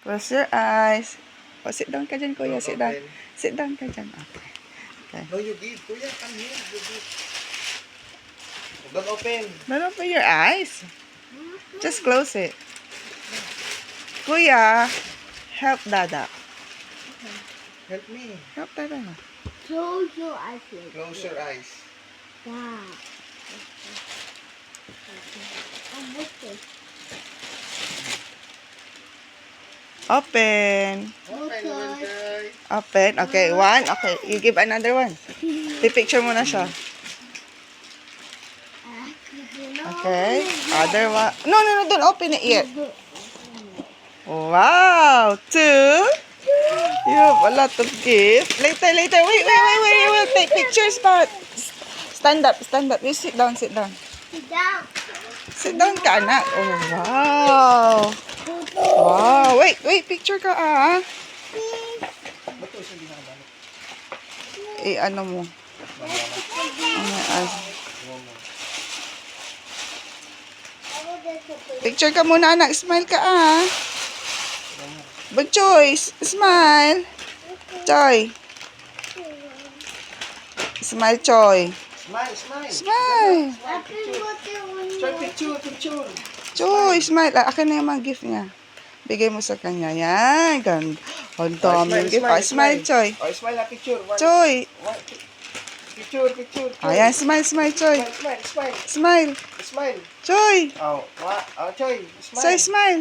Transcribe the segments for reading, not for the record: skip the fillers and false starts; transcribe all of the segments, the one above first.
Close your eyes. Oh, sit down ka dyan, kuya. Don't Sit down. open. Sit down ka dyan. Okay. No, you give. Kuya, come here. You give. Don't open. Don't open your eyes. Just close it. Kuya, help Dada. Help me. Help Dada. Close your eyes. Close your eyes. Yeah. Open. Open, Wendy. Open. Okay, one. Okay, you give another one. Picture mo na siya. Okay. Other one. No, don't open it yet. Wow. Two. You have a lot of gifts. Later. Wait. You will take pictures, but stand up. You sit down. Sit down. Sit down ka, anak. Oh, wow. Wow. Wait, picture ka, ah. Ano mo? Picture ka muna, anak. Smile ka, ah. Choy, smile. Choy. Smile, Choy. Smile. Choy, picture. Choy, smile. Akin na yung mga gift niya. Bigay mo sa kanya. Yan. Ganda. Ang daming gift. Smile, Choy. Oh, smile na picture. Choy. Picture. Ayan, smile, Choy. Smile. Choy. Oh, Choy, smile. Choy, smile.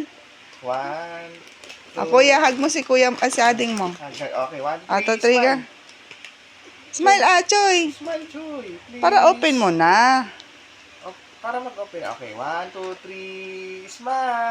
1, 2. Kuya, hug mo si kuya, si ading mo. Okay, 1, 2, 3. Ato, 3 ka. Smile, Choy. Smile, Choy. Please. Para open mo na. Oh, para mag-open. Okay, 1, 2, 3. Smile.